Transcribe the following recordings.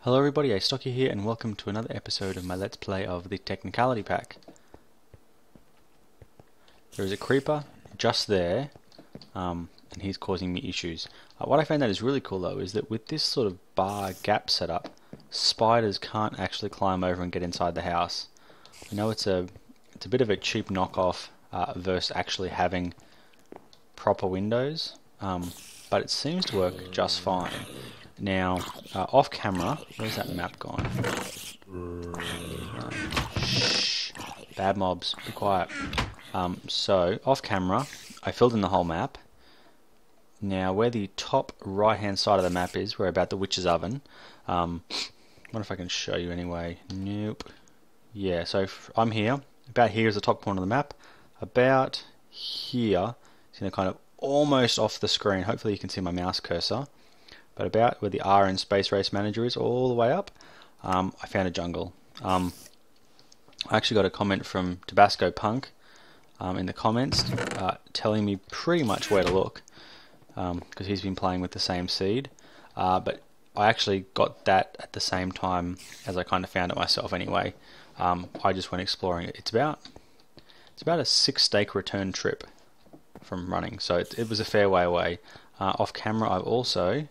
Hello everybody, Astocky here and welcome to another episode of my Let's Play of the Technicality pack. There is a creeper just there, and he's causing me issues. What I found that is really cool though is that with this sort of bar gap setup, spiders can't actually climb over and get inside the house. I know it's a bit of a cheap knockoff versus actually having proper windows, but it seems to work just fine. Now, off camera, where's that map gone? Shh, bad mobs, be quiet. So, off camera, I filled in the whole map. Now, where the top right-hand side of the map is, where about the witch's oven, I wonder if I can show you anyway. Nope. Yeah, so I'm here. About here is the top corner of the map. About here, it's kind of almost off the screen. Hopefully you can see my mouse cursor. But about where the R in Space Race Manager is, all the way up, I found a jungle. I actually got a comment from Tabasco Punk in the comments telling me pretty much where to look, because he's been playing with the same seed. But I actually got that at the same time as I kind of found it myself anyway. I just went exploring it. It's about a 6 stake return trip from running, so it was a fair way away. Off camera, I've also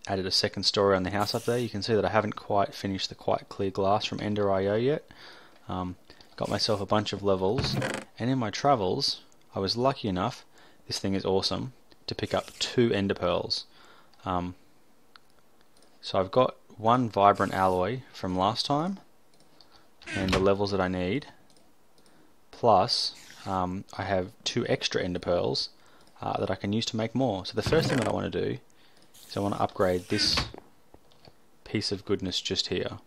added a second story on the house up there. You can see that I haven't quite finished the quite clear glass from Ender.io yet. Got myself a bunch of levels, and in my travels I was lucky enough, this thing is awesome, to pick up 2 ender pearls. So I've got 1 vibrant alloy from last time and the levels that I need, plus I have 2 extra ender pearls that I can use to make more. So the first thing that I want to do, so I want to upgrade this piece of goodness just here.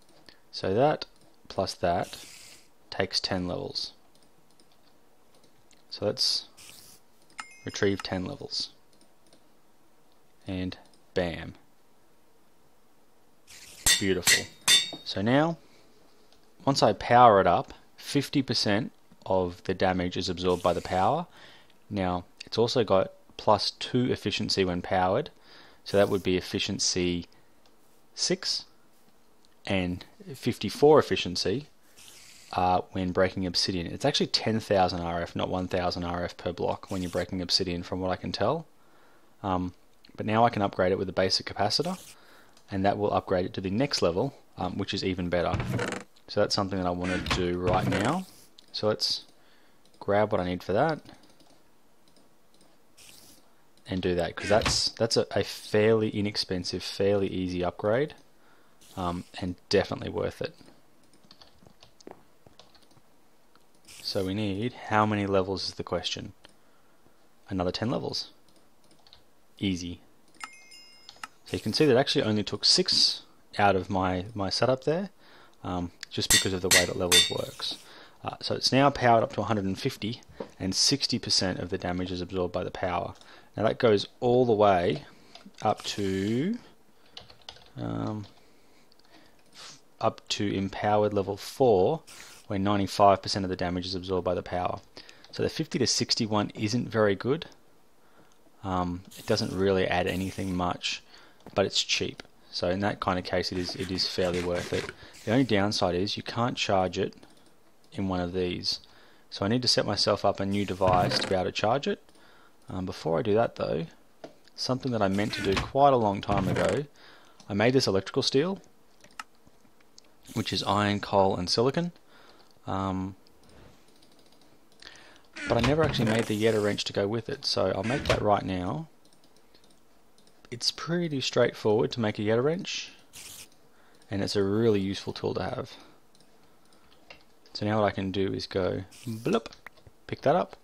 So that plus that takes 10 levels. So let's retrieve 10 levels. And bam. Beautiful. So now, once I power it up, 50% of the damage is absorbed by the power. Now, it's also got plus 2 efficiency when powered. So that would be efficiency 6 and 54 efficiency when breaking obsidian. It's actually 10,000 RF, not 1,000 RF per block when you're breaking obsidian, from what I can tell. But now I can upgrade it with a basic capacitor, and that will upgrade it to the next level, which is even better. So that's something that I want to do right now. So let's grab what I need for that and do that, because that's a fairly inexpensive, fairly easy upgrade, and definitely worth it. So we need, how many levels is the question? Another 10 levels. Easy. So you can see that actually only took 6 out of my setup there, just because of the way that levels works. So it's now powered up to 150, and 60% of the damage is absorbed by the power. Now that goes all the way up to empowered level 4, where 95% of the damage is absorbed by the power. So the 50 to 61 isn't very good. It doesn't really add anything much, but it's cheap. So in that kind of case, it is fairly worth it. The only downside is you can't charge it in one of these. So I need to set myself up a new device to be able to charge it. Before I do that though, something that I meant to do quite a long time ago, I made this electrical steel, which is iron, coal and silicon, but I never actually made the Yeta wrench to go with it, so I'll make that right now. It's pretty straightforward to make a Yeta wrench, and it's a really useful tool to have. So now what I can do is go bloop, pick that up,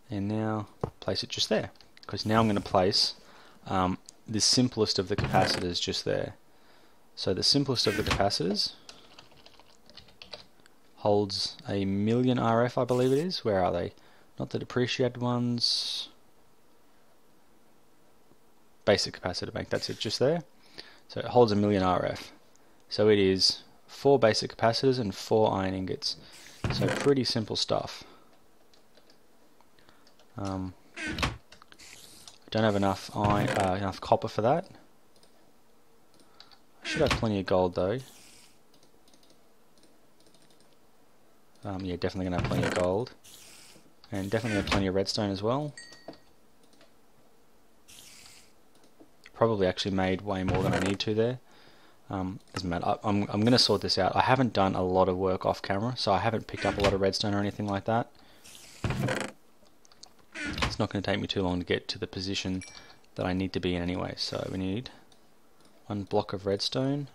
and now place it just there, because now I'm going to place the simplest of the capacitors just there. So the simplest of the capacitors holds 1,000,000 RF, I believe it is. Where are they? Not the depreciated ones. Basic capacitor bank, that's it just there. So it holds 1,000,000 RF. So it is 4 basic capacitors and 4 iron ingots. So pretty simple stuff. I don't have enough copper for that. Should have plenty of gold though. Yeah, definitely going to have plenty of gold. And definitely have plenty of redstone as well. Probably actually made way more than I need to there. Doesn't matter. I'm going to sort this out. I haven't done a lot of work off camera, so I haven't picked up a lot of redstone or anything like that. It's not going to take me too long to get to the position that I need to be in anyway. So we need 1 block of redstone.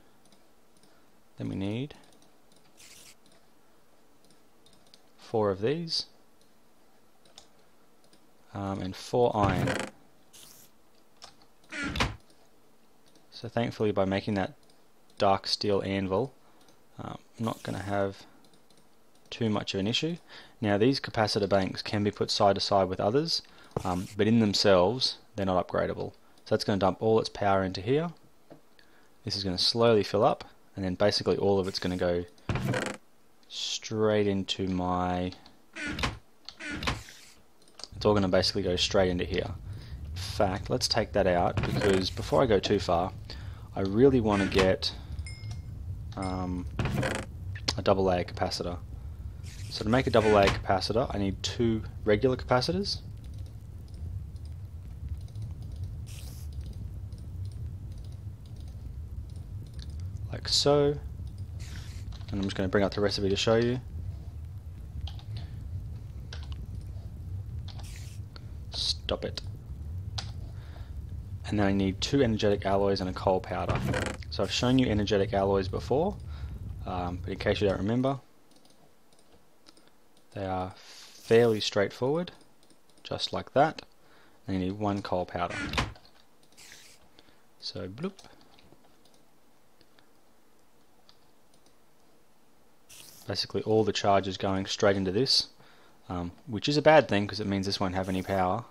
Then we need 4 of these. And 4 iron. So thankfully by making that dark steel anvil, I'm not going to have too much of an issue. Now these capacitor banks can be put side to side with others, but in themselves they're not upgradable. So that's going to dump all its power into here. This is going to slowly fill up, and then basically all of it's going to go straight into my... It's all going to basically go straight into here. In fact, let's take that out, because before I go too far, I really want to get a double layer capacitor. So to make a double layer capacitor, I need 2 regular capacitors. Like so. And I'm just going to bring up the recipe to show you. Stop it. And then I need 2 energetic alloys and a coal powder. So I've shown you energetic alloys before, but in case you don't remember, they are fairly straightforward, just like that. And you need 1 coal powder. So bloop. Basically all the charge is going straight into this, which is a bad thing because it means this won't have any power.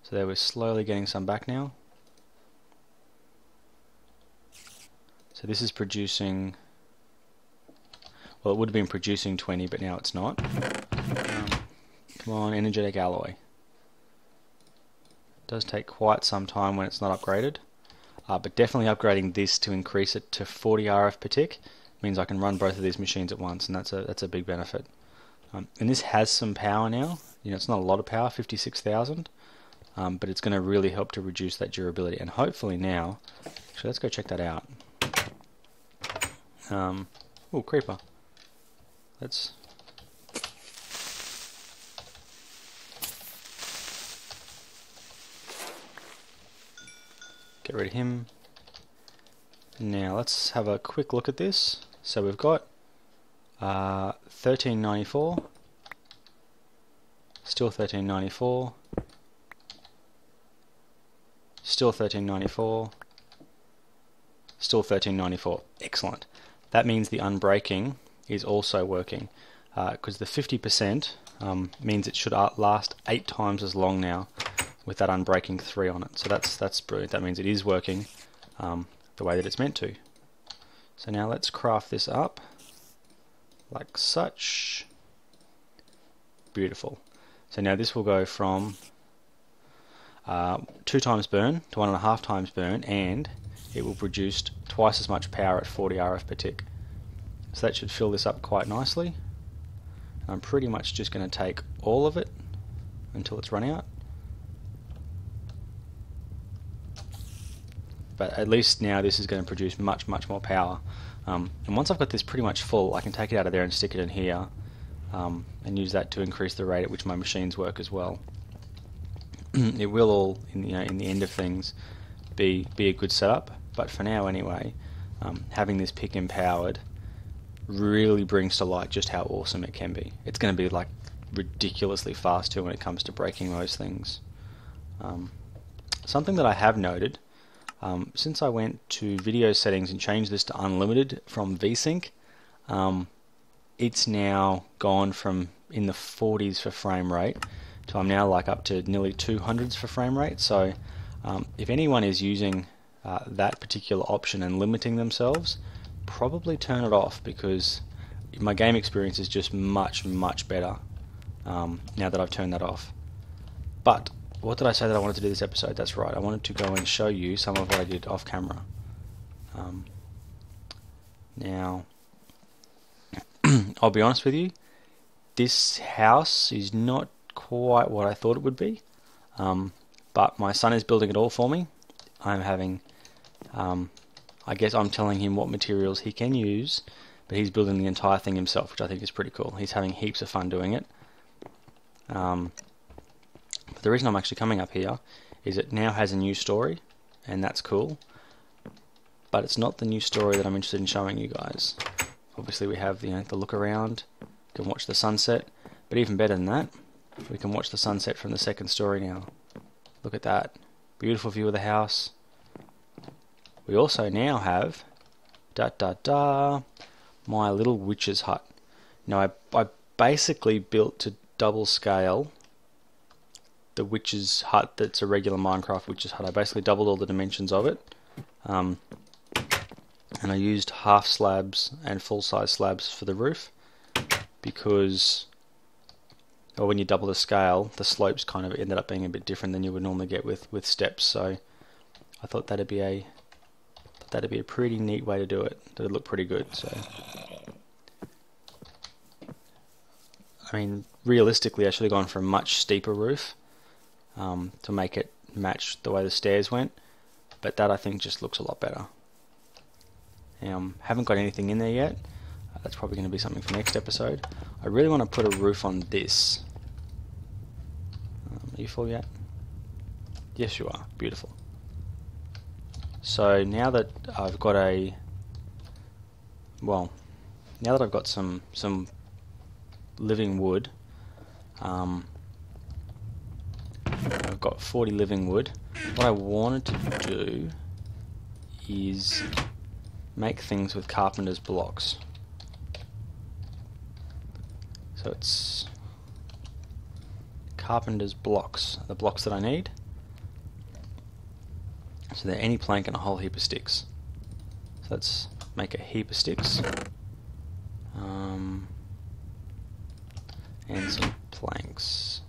So there, we're slowly getting some back now. So this is producing, well, it would have been producing 20, but now it's not. Come on, energetic alloy. It does take quite some time when it's not upgraded, but definitely upgrading this to increase it to 40 RF per tick means I can run both of these machines at once, and that's a big benefit. And this has some power now. You know, it's not a lot of power, 56,000. But it's going to really help to reduce that durability, and hopefully now, actually let's go check that out. Oh, creeper. Let's get rid of him. Now let's have a quick look at this. So we've got 1394, still 1394. Still 1394, still 1394. Excellent. That means the unbreaking is also working, because the 50% means it should last 8 times as long now with that unbreaking 3 on it. So that's brilliant. That means it is working the way that it's meant to. So now let's craft this up like such. Beautiful. So now this will go from 2 times burn to 1.5 times burn, and it will produce twice as much power at 40 RF per tick. So that should fill this up quite nicely. I'm pretty much just going to take all of it until it's run out. But at least now this is going to produce much more power. And once I've got this pretty much full, I can take it out of there and stick it in here, and use that to increase the rate at which my machines work as well. It will all, in the end of things, be a good setup, but for now anyway, having this pick empowered really brings to light just how awesome it can be. It's going to be like ridiculously fast too when it comes to breaking those things. Something that I have noted, since I went to video settings and changed this to unlimited from VSync, it's now gone from in the 40s for frame rate to I'm now like up to nearly 200s for frame rate. So if anyone is using that particular option and limiting themselves, probably turn it off, because my game experience is just much better now that I've turned that off. But what did I say that I wanted to do this episode? That's right, I wanted to go and show you some of what I did off camera. Now, I'll be honest with you, this house is not quite what I thought it would be, but my son is building it all for me. I'm having, I guess I'm telling him what materials he can use, but he's building the entire thing himself, which I think is pretty cool. He's having heaps of fun doing it. But the reason I'm actually coming up here is it now has a new story, and that's cool. But it's not the new story that I'm interested in showing you guys. Obviously we have the look around, you can watch the sunset, but even better than that, we can watch the sunset from the second story now. Look at that, beautiful view of the house. We also now have my little witch's hut. Now I basically built to double scale the witch's hut that's a regular Minecraft witch's hut. I basically doubled all the dimensions of it. And I used half slabs and full size slabs for the roof because when you double the scale, the slopes kind of ended up being a bit different than you would normally get with steps. So I thought that'd be a pretty neat way to do it. That'd look pretty good. So I mean, realistically, I should have gone for a much steeper roof to make it match the way the stairs went, but that I think just looks a lot better. Haven't got anything in there yet. That's probably going to be something for next episode. I really want to put a roof on this. Are you full yet? Yes, you are. Beautiful. So now that I've got some living wood, I've got 40 living wood. What I wanted to do is make things with Carpenter's blocks. So it's Carpenter's blocks, the blocks that I need. So they're any plank and a whole heap of sticks. So let's make a heap of sticks. And some planks.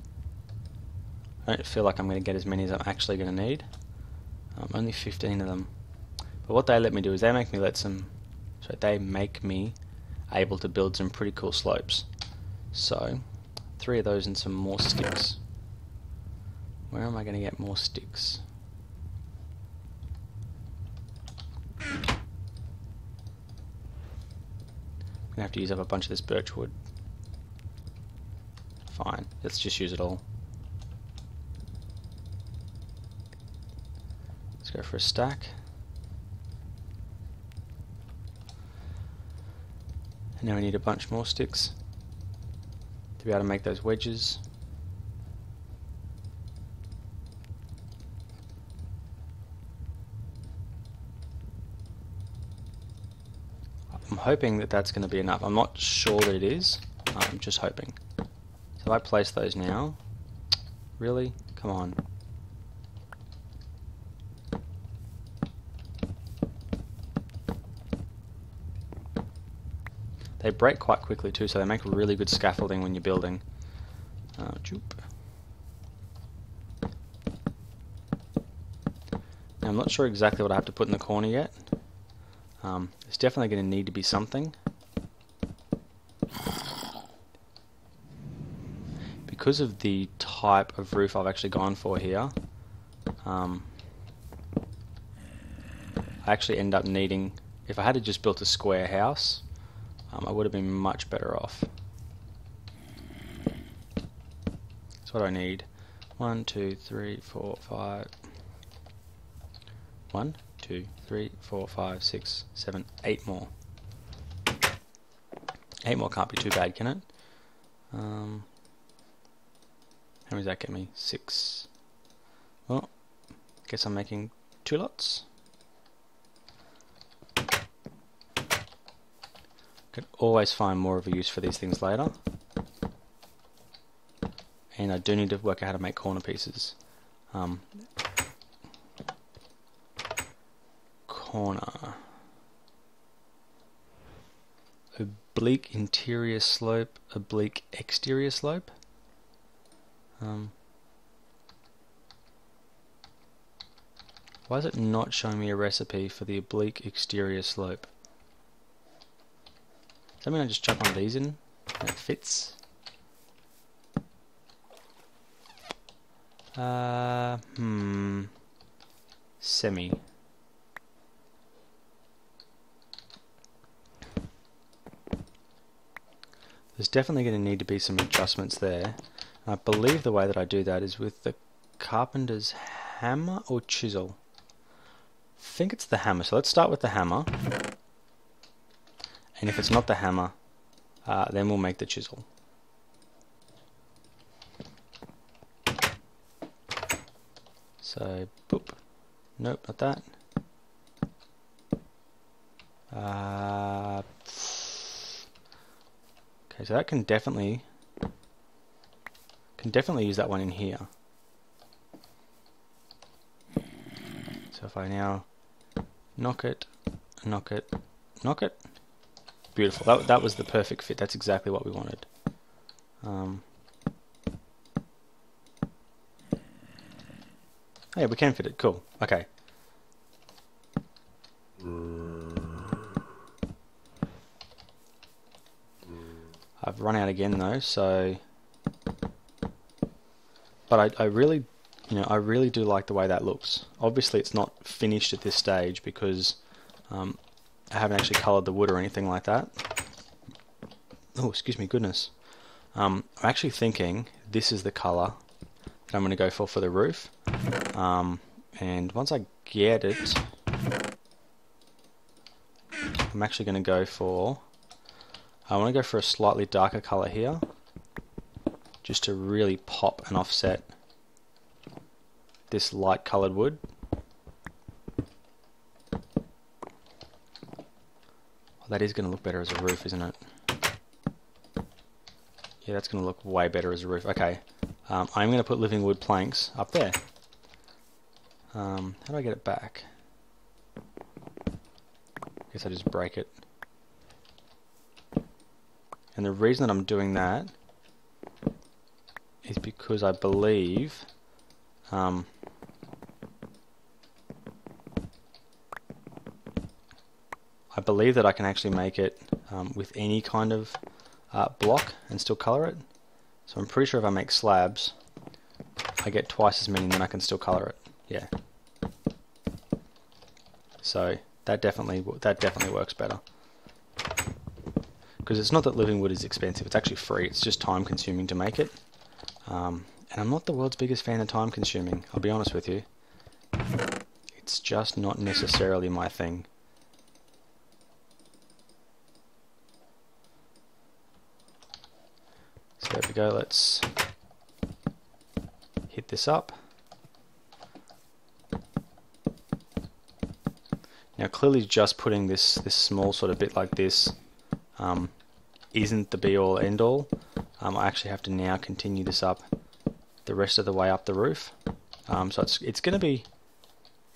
I don't feel like I'm going to get as many as I'm actually going to need. Only 15 of them. But what they let me do is they make me able to build some pretty cool slopes. So 3 of those and some more sticks. Where am I going to get more sticks? I'm going to have to use up a bunch of this birch wood. Fine, let's just use it all. Let's go for a stack. And now we need a bunch more sticks to be able to make those wedges. I'm hoping that that's going to be enough. I'm not sure that it is. I'm just hoping. So if I place those now, really? Come on. They break quite quickly too, so they make really good scaffolding when you're building. Now I'm not sure exactly what I have to put in the corner yet. It's definitely going to need to be something. Because of the type of roof I've actually gone for here, I actually end up needing, if I had just built a square house, I would have been much better off. That's what I need. 1, 2, 3, 4, 5. 1, 2, 3, 4, 5, 6, 7, 8 more. 8 more can't be too bad, can it? How many does that get me? 6. Well, guess I'm making 2 lots. Could always find more of a use for these things later. And I do need to work out how to make corner pieces. Corner. Oblique interior slope, oblique exterior slope. Why is it not showing me a recipe for the oblique exterior slope? Does that mean I just chuck one of these in and it fits? Semi. There's definitely going to need to be some adjustments there. I believe the way that I do that is with the Carpenter's hammer or chisel. I think it's the hammer, so let's start with the hammer. And if it's not the hammer, then we'll make the chisel. So, boop. Nope, not that. Okay, so that can definitely use that one in here. So if I now knock it, knock it, knock it. Beautiful. That was the perfect fit. That's exactly what we wanted. Hey, we can fit it. Cool. Okay. I've run out again though, so. But I really, I really do like the way that looks. Obviously, it's not finished at this stage because I haven't actually coloured the wood or anything like that. Oh, excuse me, goodness. I'm actually thinking this is the colour that I'm going to go for the roof. And once I get it, I'm actually going to go for... I want to go for a slightly darker colour here, just to really pop and offset this light coloured wood. Well, that is going to look better as a roof, isn't it? Yeah, that's going to look way better as a roof. Okay, I'm going to put living wood planks up there. How do I get it back? Guess I just break it. And the reason that I'm doing that is because I believe that I can actually make it with any kind of block and still colour it. So I'm pretty sure if I make slabs, I get twice as many and then I can still colour it. Yeah. So that definitely works better. Because it's not that living wood is expensive, it's actually free, it's just time consuming to make it. And I'm not the world's biggest fan of time consuming, I'll be honest with you. It's just not necessarily my thing. So there we go, let's hit this up. Now clearly just putting this small sort of bit like this isn't the be-all end-all. I actually have to now continue this up the rest of the way up the roof. So it's going to be,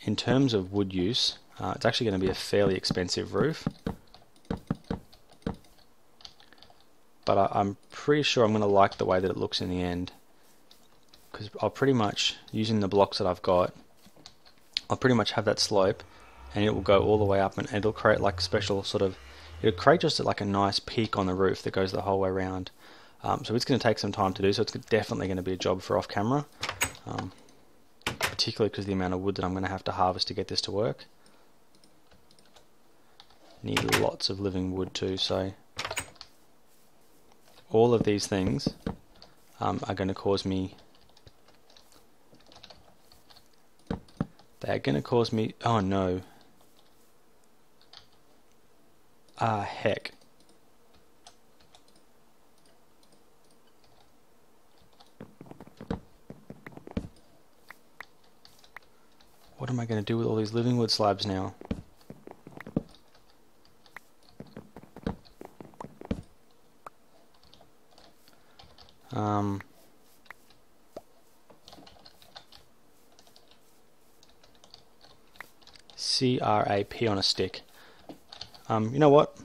in terms of wood use, it's actually going to be a fairly expensive roof. But I'm pretty sure I'm going to like the way that it looks in the end. Because I'll pretty much, using the blocks that I've got, I'll pretty much have that slope and it will go all the way up and it'll create like special sort of, it'll create just like a nice peak on the roof that goes the whole way around. So it's going to take some time to do, so it's definitely going to be a job for off camera. Particularly because the amount of wood that I'm going to have to harvest to get this to work. Need lots of living wood too, so all of these things are going to cause me, oh no. Heck. What am I going to do with all these living wood slabs now? CRAP on a stick. You know what?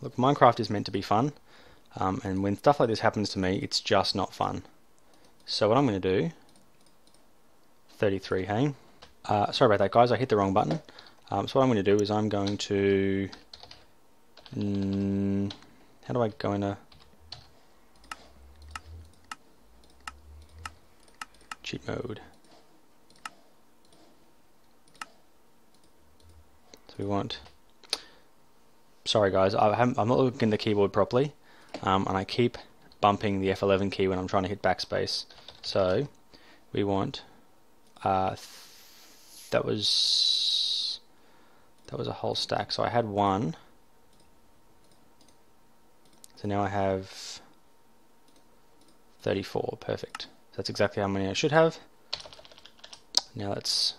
Look, Minecraft is meant to be fun, and when stuff like this happens to me, it's just not fun. So what I'm going to do, 33, hey? Sorry about that, guys, I hit the wrong button. So what I'm going to do is I'm going to How do I go into cheat mode? So we want, sorry guys, I'm not looking at the keyboard properly, and I keep bumping the F11 key when I'm trying to hit backspace. So we want, that was a whole stack, so I had one. So now I have 34, perfect. So that's exactly how many I should have. Now let's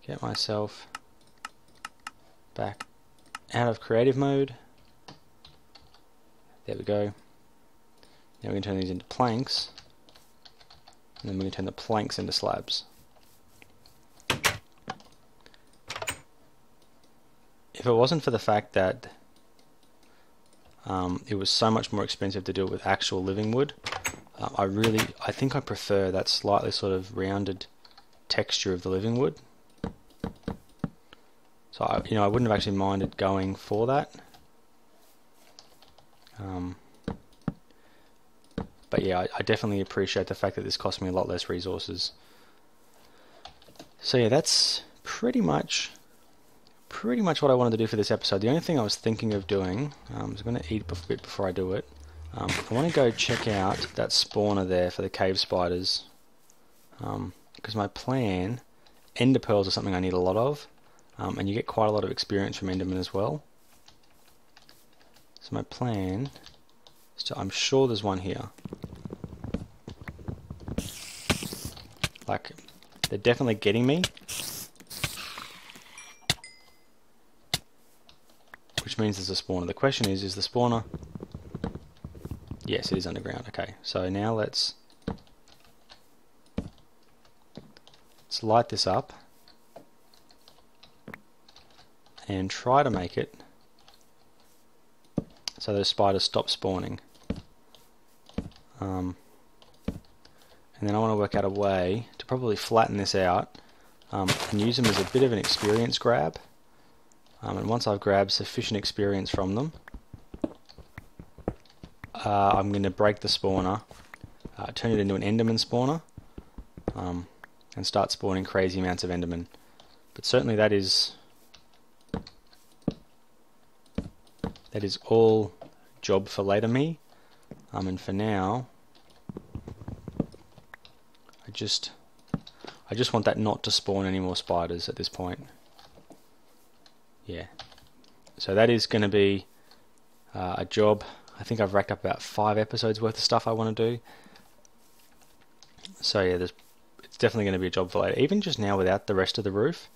get myself back out of creative mode. There we go. Now we can turn these into planks, and then we can turn the planks into slabs. If it wasn't for the fact that it was so much more expensive to do it with actual living wood, I think I prefer that slightly sort of rounded texture of the living wood. So I wouldn't have actually minded going for that. But yeah, I definitely appreciate the fact that this cost me a lot less resources. So yeah, that's pretty much what I wanted to do for this episode. The only thing I was thinking of doing, I'm going to eat a bit before I do it. I want to go check out that spawner there for the cave spiders, because my plan, ender pearls are something I need a lot of, and you get quite a lot of experience from endermen as well. So my plan is to, I'm sure there's one here. Like, they're definitely getting me. Which means there's a spawner. The question is the spawner... Yes, it is underground. Okay, so now let's light this up and try to make it so those spiders stop spawning. And then I want to work out a way to probably flatten this out and use them as a bit of an experience grab. And once I've grabbed sufficient experience from them, I'm going to break the spawner, turn it into an enderman spawner, and start spawning crazy amounts of endermen. But certainly that is all job for later me. And for now, I just want that not to spawn any more spiders at this point. Yeah, so that is going to be a job. I think I've racked up about 5 episodes worth of stuff I want to do. So yeah, it's definitely going to be a job for later. Even just now without the rest of the roof,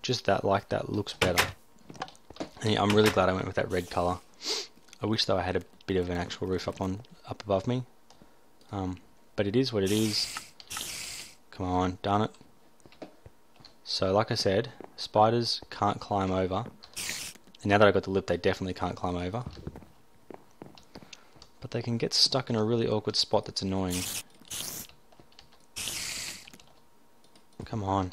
just that looks better. And yeah, I'm really glad I went with that red colour. I wish though I had a bit of an actual roof up above me. But it is what it is. Come on, done it. So like I said, spiders can't climb over. And now that I've got the lip, they definitely can't climb over. But they can get stuck in a really awkward spot that's annoying. Come on.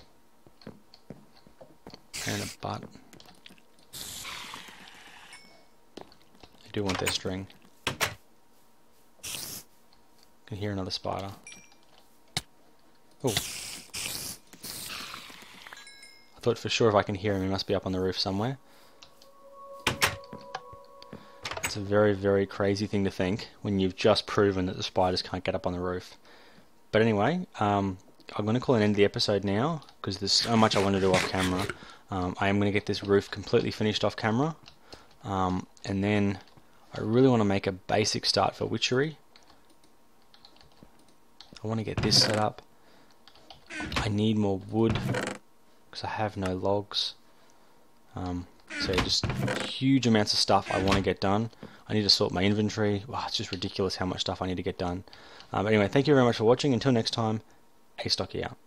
Pain in the butt. I do want their string. Can hear another spider. Oh. I thought for sure if I can hear him, he must be up on the roof somewhere. It's a very, very crazy thing to think when you've just proven that the spiders can't get up on the roof. But anyway, I'm going to call an end to the episode now because there's so much I want to do off camera. I am going to get this roof completely finished off camera. And then I really want to make a basic start for witchery. I want to get this set up. I need more wood because I have no logs. So just huge amounts of stuff I want to get done. I need to sort my inventory. Wow, it's just ridiculous how much stuff I need to get done. But anyway, thank you very much for watching. Until next time, Astocky out.